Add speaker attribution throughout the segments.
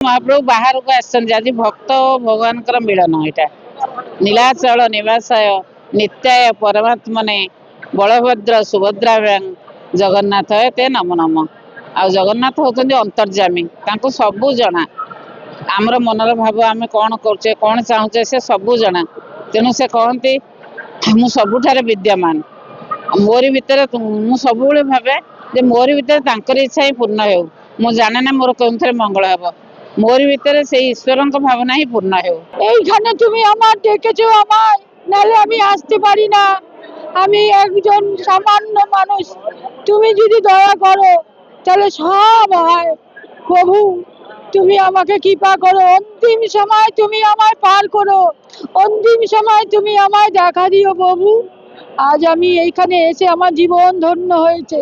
Speaker 1: महाप्रभु बाहर को आज भक्त भगवान मिलन यहाँ नीलाचल निवासाय नित्याय परमात्मने बलभद्र सुभद्रा जगन्नाथ ते नमो नम आ जगन्नाथ होती अंतर्जामी सबू जना आमर मनर भाव आम कौन करुचे कौन चाहूचे से सबू जना तेणु से कहती मु सबुठारे विद्यमान मोरी भितर मु सब भावे जे मोरी भितर इच्छा ही पूर्ण हो मु जाने ना मोर कौन थे मंगल हे मोर भितर से ईश्वर भावना ही पूर्ण हो
Speaker 2: তুমি আমার ডেকেছো আমায় নালে আমি আসতে পারি না আমি একজন সামান্য মানুষ তুমি যদি দয়া করো তাহলে সব হয় প্রভু তুমি আমাকে কৃপা করো অন্তিম সময় তুমি আমায় পার করো অন্তিম সময় তুমি আমায় দেখা দিও প্রভু আজ আমি এইখানে এসে আমার জীবন ধন্য হয়েছে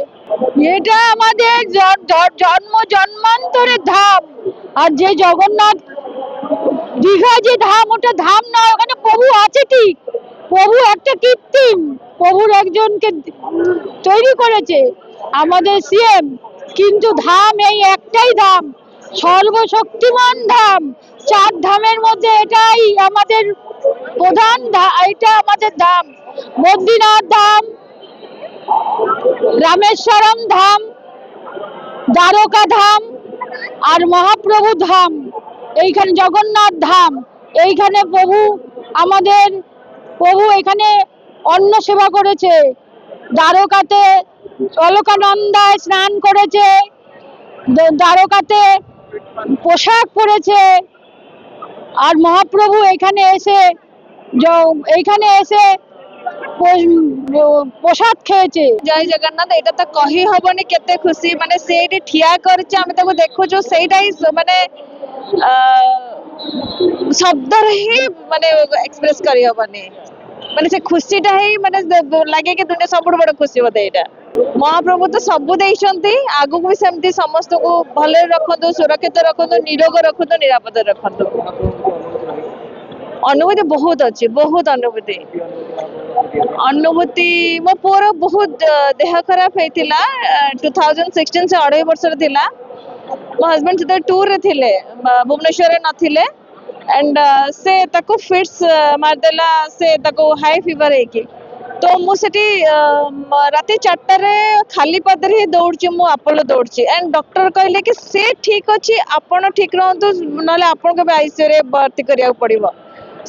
Speaker 2: এটা আমাদের জন্ম জন্মান্তরের ধাম আর যে জগন্নাথ দীঘা যে ধাম ওটা ধাম নয় ওখানে প্রভু আছে ঠিক প্রভু একটা কৃত্রিম প্রভুর একজনকে তৈরি করেছে আমাদের সিএম কিন্তু ধাম এই একটাই ধাম সর্বশক্তিমান ধাম চার ধামের মধ্যে এটাই আমাদের প্রধান এটা আমাদের ধাম বদ্রীনাথ ধাম রামেশ্বরম ধাম দ্বারকা ধাম আর মহাপ্রভু ধাম এইখানে জগন্নাথ ধাম এইখানে প্রভু আমাদের প্রভু এখানে অন্ন সেবা করেছে দ্বারকাতে অলকানন্দায় স্নান করেছে দ্বারকাতে পোশাক পরেছে আর মহাপ্রভু এখানে এসে প্রসাদ খেয়েছে
Speaker 3: জয় জগন্নাথ এটা তো কহি হবনি কেতে খুশি মানে সেইটি ঠিয়া করছে আমি তাকে দেখুছু সেইটাই মানে শব্দরে হি মানে এক্সপ্রেস করি হবনি মানে সে খুশিটা হি মানে লাগে কি দুনিয়া সবুঠ বড় খুশি বোধে এটা মহাপ্রভু তো সবু দেইছন্তি আগুক বি সেমতি সমস্তকু ভলে রখন্তু সুরক্ষিত রখন্তু নিরোগ রখন্তু নিরাপদ রখন্তু अनुभूति बहुत अच्छी बहुत अनुभूति मो पुअर बहुत देह खराब होता 2016 से 2.5 वर्ष मो हस्बैंड से टूर रे थिले भुवनेश्वर नथिले एंड से ताको फिट्स मारदेला से ताको हाई फीवर है तो मुझे राति 4 खाली पदर ही दौड़ी मु अपोलो दौड़ी एंड डॉक्टर कहले कि से ठीक अच्छी आपण ठीक रहतु ना आपन के आईसीयू भर्ती करिया पड़िबो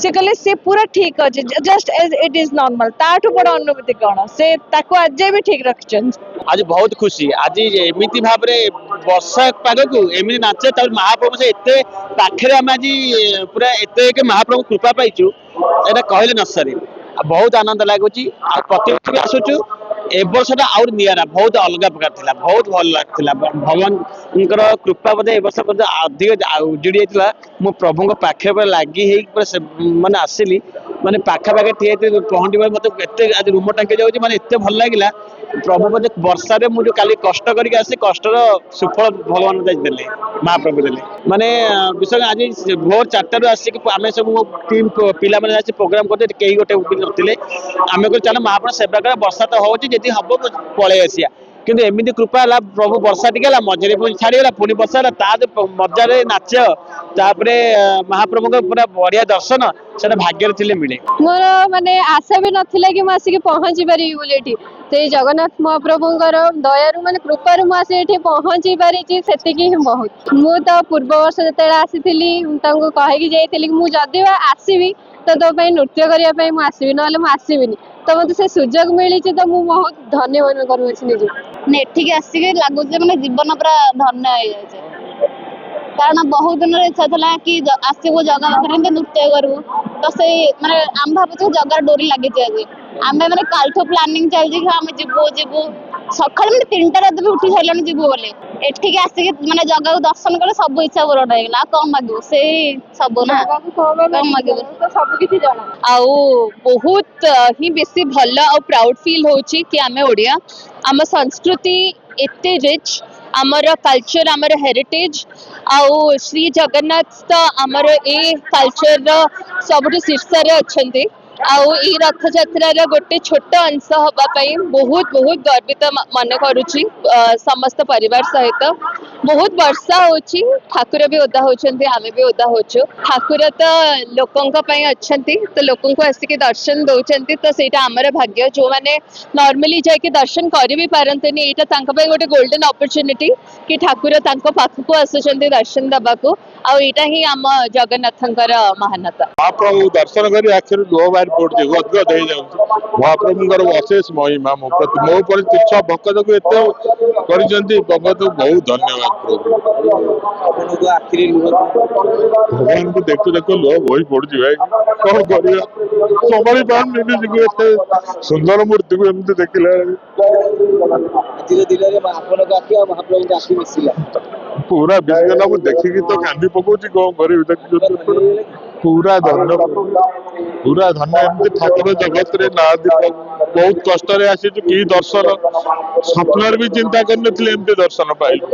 Speaker 3: से कहले से पूरा ठीक अच्छे just as it is normal ताठू बड़ अनुभूति कौन से ताको आज भी ठीक रखछन
Speaker 4: आज बहुत खुशी आज एमिति भाव रे वर्षा पाग को एमिति नाचे त महाप्रभु से एते पाखरे हम आज पूरा एते के महाप्रभु कृपा पाइछु एटा कहले न सरी बहुत आनंद लागुची आ प्रति आसुछु ए वर्षटा और नियारा बहुत अलग प्रकार थिला बहुत भल लागथिला भगवान उनकर कृपा बदे ए वर्ष बदे अधिक उजड़ी जाइतिला मो प्रभु को पाखे पर लागी हे माने आसिली माने पाखा पाखे ठिया पहुंची मत एते आज रूम टांके जाउची माने एते भल लागिला प्रभु बदे वर्षा रे मु जो काली कष्ट करके आसी कष्टर सुफल भगवान देले महाप्रभु देले माने विषय आज भोर 4 रु आसी आमे सब टीम पिला माने आसी प्रोग्राम करते केही गोटे नथिले आमे को चल महाप्रभु सेवा कर वर्षा तो होची जदी हबो पळे आसिया किंतु एमिति कृपा ला प्रभु वर्षा टिकेला मझरे छाड़ीगला पुणी वर्षा मजा नाच तापरे महाप्रभु को पूरा बढ़िया दर्शन से भाग्य थिले मिले
Speaker 2: मोर माने आशा भी नथिला कि आसिक पहुंची पारि बोलेठी से जगन्नाथ महाप्रभुंकर दयारु माने कृपारु मु आसी एठी पहुंची पारिची सेतिकी बहुत मु तो पूर्व वर्ष जतेला आसीथिली तांको कहि कि जाइथिली मु जदी आसीबी तो नृत्य करिया पई मु आसीबी नले मु आसीबिनी तो मत से सुजोग मिली तो मु बहुत धन्य मन करूँ निज
Speaker 5: एठिक आसिक लगुच मैंने जीवन पूरा धन्य हो जाए कारण बहुत दिन इच्छा था कि आसबू जगह पाखे नृत्य करू तो से माने आम भावुँ जगार डोरी लगी आज आम मैंने कालठू प्लानिंग चलती आम जीवु जीवु सका मैंने 3टा रात भी उठी सारे जीवु बोले एठिक आसिक माने जगह को दर्शन कले सब इच्छा पूरण होगा कम मागू से सब ना कम मागू सब किसी जाना
Speaker 3: आउ बहुत ही बेसी भल आ प्राउड फील होची कि आमे ओडिया आम संस्कृति एते रिच आमर कल्चर आमर हेरिटेज आउ श्री जगन्नाथ तो आमर ए कल्चर सबुठ शीर्ष रे अछंती आउ ई रथ यात्रा गोटे छोट अंश हवा बहुत बहुत गर्वित मन करुच्ची समस्त परिवार सहित बहुत वर्षा होची ठाकुर भी ओदा होचंती आमे भी ओदा होचु ठाकुर तो लोकंक पई अछंती तो लोकं को आसिक दर्शन दउचंती तो सेटा हमर भाग्य जो माने नॉर्मली जाय के दर्शन करि भी पारंतनी एटा तांका पई गोटे गोल्डन अपॉर्चुनिटी कि ठाकुर तांको पाखको आसुचंती दर्शन दबाको आ एटा ही आम जगन्नाथंकर महानता
Speaker 6: महाप्रभु दर्शन करी आखिर लुह बाहर पड़ुଛି गदगद हो जाଉଛି महाप्रभुଙ୍କର ଅଶେଷ ମହିମା ମୋ ପ୍ରତି ମୋ ପରି ତୁଚ୍ଛ ଭକ୍ତକୁ ଏତେ କରିଛନ୍ତି ବାବଦକୁ ବହୁତ ଧନ୍ୟବାଦ
Speaker 4: ଆପଣଙ୍କ ଆଖିରେ ଲୁହ
Speaker 6: ଭଗବାନଙ୍କୁ ଦେଖୁ ଦେଖୁ ଲୁହ ବୋହି ପଡୁଛି ଭାଇ କଣ କରିବା ସମ୍ଭାଳି ପାରୁନି ନିଜକୁ ଏତେ ସୁନ୍ଦର ମୂର୍ତ୍ତିକୁ ଏମିତି ଦେଖିଲା
Speaker 4: ଆଜିର ଦିନରେ ଆପଣଙ୍କ ଆଖି ଆଉ ମହାପ୍ରଭୁଙ୍କ ଆଖି ମିଶିଲା
Speaker 6: ପୁରା ବିଜଗଲା ମୁଁ ଦେଖିକି ତ କାନ୍ଦି ପକଉଛି କଣ କରିବି ଦେଖି ପୁରା ଧନ୍ୟ ଏମିତି ଠାକୁର ଜଗତରେ ନାହାନ୍ତି ବହୁତ କଷ୍ଟରେ ଆସିଛୁ କି ଦର୍ଶନ ସ୍ୱପ୍ନରେ ବି ଚିନ୍ତା କରିନଥିଲେ ଏମିତି ଦର୍ଶନ ପାଇଲୁ।